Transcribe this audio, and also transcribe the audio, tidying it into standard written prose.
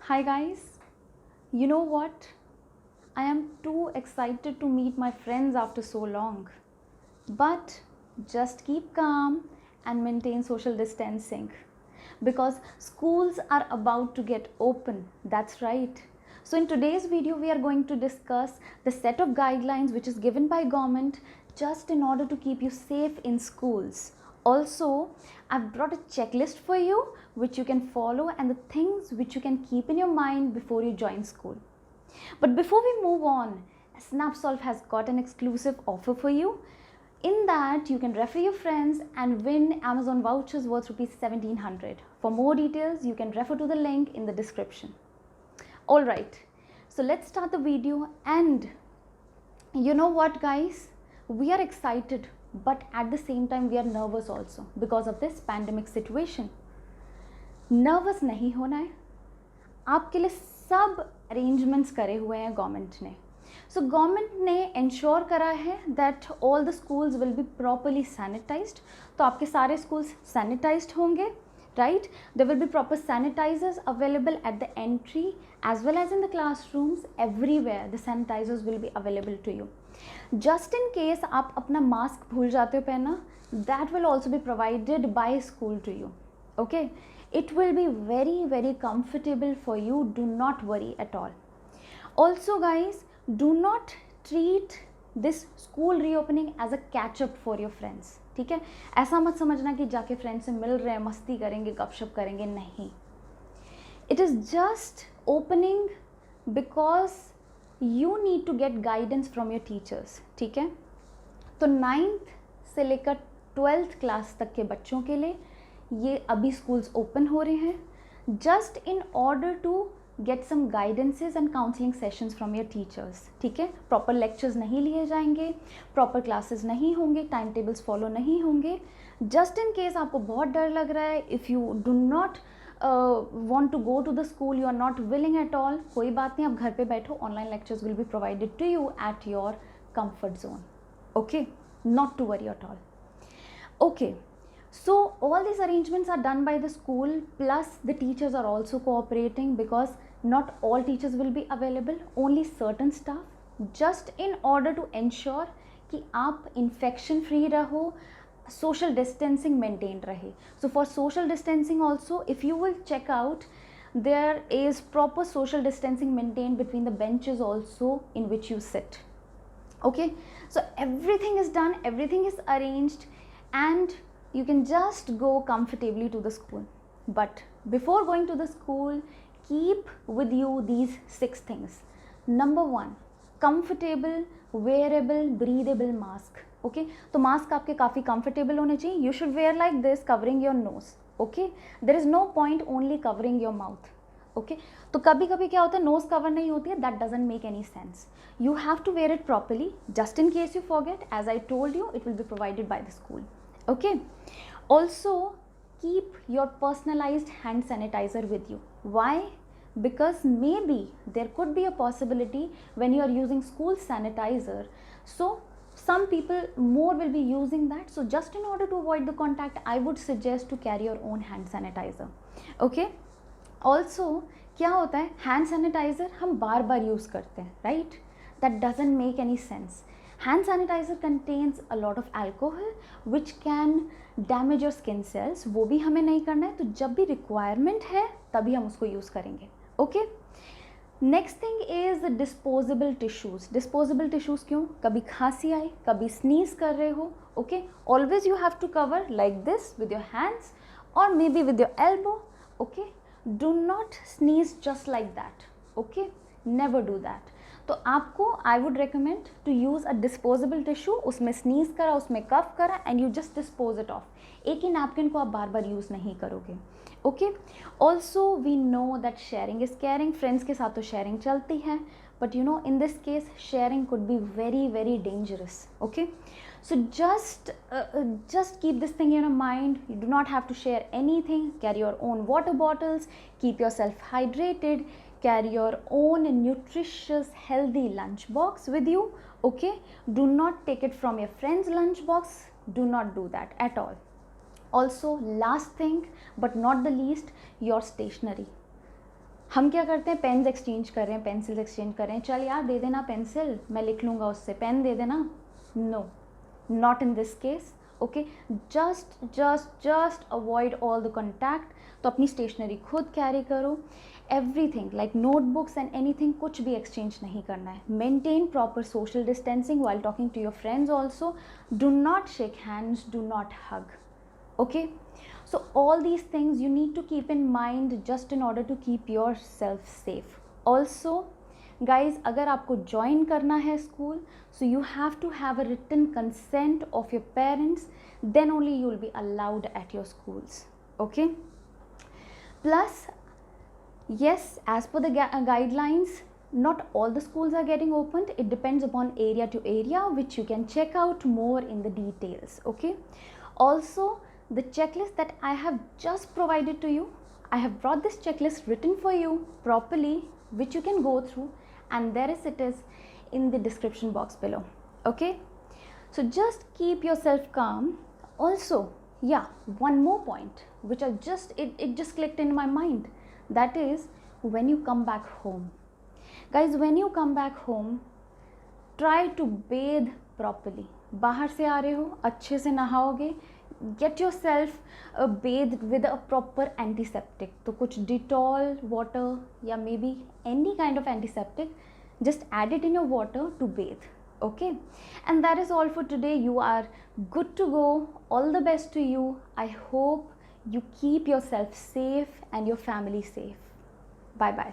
Hi guys, you know what? I am too excited to meet my friends after so long. But just keep calm and maintain social distancing because schools are about to get open. That's right. So in today's video we are going to discuss the set of guidelines which is given by government just in order to keep you safe in schools. Also, I've brought a checklist for you which you can follow and the things which you can keep in your mind before you join school. But before we move on, SnapSolve has got an exclusive offer for you. In that, you can refer your friends and win Amazon vouchers worth rupees 1700. For more details, you can refer to the link in the description. Alright, so let's start the video. And you know what, guys? We are excited, but at the same time, we are nervous also because of this pandemic situation. Nervous नहीं होना है, आपके लिए सब arrangements करे हुए हैं government ने. सो गवर्नमेंट ने इंश्योर करा है that all the schools will be properly sanitised. तो आपके सारे स्कूल्स सैनिटाइज्ड होंगे, right? There will be proper sanitizers available at the entry as well as in the classrooms. Everywhere the sanitizers will be available to you. Just in case आप अपना mask भूल जाते हो पहनना, that will also be provided by school to you. Okay, it will be very comfortable for you. Do not worry at all. Also guys, do not treat this school reopening as a catch up for your friends. ठीक है, ऐसा मत समझना कि जाके friends से मिल रहे हैं, मस्ती करेंगे, गपशप करेंगे. नहीं, it is just opening because you need to get guidance from your teachers. ठीक है, तो 9th से लेकर 12th क्लास तक के बच्चों के लिए ये अभी स्कूल्स ओपन हो रहे हैं, just in order to get some guidances and counselling sessions from your teachers. ठीक है, प्रॉपर लेक्चर्स नहीं लिए जाएंगे, प्रॉपर क्लासेस नहीं होंगे, टाइम टेबल्स फॉलो नहीं होंगे. जस्ट इन केस आपको बहुत डर लग रहा है, if you do not want to go to the school, you are not willing at all, कोई बात नहीं, आप घर पे बैठो, online lectures will be provided to you at your comfort zone. Okay, not to worry at all. Okay, so all these arrangements are done by the school, plus the teachers are also cooperating because not all teachers will be available, only certain staff, just in order to ensure कि आप infection free रहो, social distancing maintained रहे. So for social distancing also, if you will check out, there is proper social distancing maintained between the benches also in which you sit. Okay, so everything is done, everything is arranged, and you can just go comfortably to the school. But before going to the school, keep with you these 6 things. Number 1, comfortable wearable breathable mask. Okay, तो mask आपके काफ़ी comfortable होने चाहिए. You should wear like this, covering your nose. Okay, there is no point only covering your mouth. Okay, तो कभी कभी क्या होता है, नोज कवर नहीं होती है, that doesn't make any sense. You have to wear it properly just in case you forget. As I told you, it will be provided by the school. Okay, also keep your personalised hand sanitiser with you. Why? because maybe there could be a possibility when you are using school sanitizer, so some people more will be using that. So just in order to avoid the contact, I would suggest to carry your own hand sanitizer. Okay, also क्या होता है, hand sanitiser हम बार बार use करते हैं, right? That doesn't make any sense. Hand sanitiser contains a lot of alcohol which can damage your skin cells. वो भी हमें नहीं करना है. तो जब भी रिक्वायरमेंट है तभी हम उसको यूज़ करेंगे. Okay, next thing is disposable tissues. Disposable tissues क्यों? कभी खांसी आए, कभी स्नीज कर रहे हो. Okay, always you have to cover like this with your hands और maybe with your elbow. Okay, do not sneeze just like that. Okay, never do that. तो आपको I would recommend to use a disposable tissue. उसमें sneeze करा, उसमें cough करा and you just dispose it off. एक ही napkin को आप बार बार use नहीं करोगे. Okay, also we know that sharing is caring. Friends के साथ तो sharing चलती है, but you know in this case sharing could be very dangerous. Okay, so just keep this thing in your mind. You do not have to share anything. Carry your own water bottles, keep yourself hydrated, carry your own nutritious healthy lunch box with you. Okay, do not take it from your friend's lunch box. Do not do that at all. Also last thing but not the least, your stationery. हम क्या करते हैं, pens exchange कर रहे हैं, pencils exchange कर रहे हैं, चल यार दे देना पेंसिल, मैं लिख लूँगा उससे, पेन दे देना. No, not in this case. Okay, just avoid all the contact. तो अपनी स्टेशनरी खुद कैरी करो. Everything like notebooks and anything, कुछ भी एक्सचेंज नहीं करना है. Maintain proper social distancing while talking to your friends also. Do not shake hands, do not hug. Okay, so all these things you need to keep in mind just in order to keep yourself safe. Also guys, अगर आपको join करना है school, so you have to have a written consent of your parents, then only you will be allowed at your schools. Okay, plus yes, as per the guidelines, not all the schools are getting opened. It depends upon area to area, which you can check out more in the details. Okay, also the checklist that I have just provided to you, I have brought this checklist written for you properly, which you can go through, and it is in the description box below. Okay, so just keep yourself calm. Also, yeah, one more point which I just it just clicked in my mind, that is when you come back home. Guys, when you come back home, try to bathe properly. बाहर से आ रहे हो, अच्छे से नहाओगे, get yourself bathed with a proper antiseptic. तो कुछ Dettol water या maybe any kind of antiseptic, just add it in your water to bathe. Okay, and that is all for today. You are good to go. All the best to you. I hope you keep yourself safe and your family safe. Bye bye.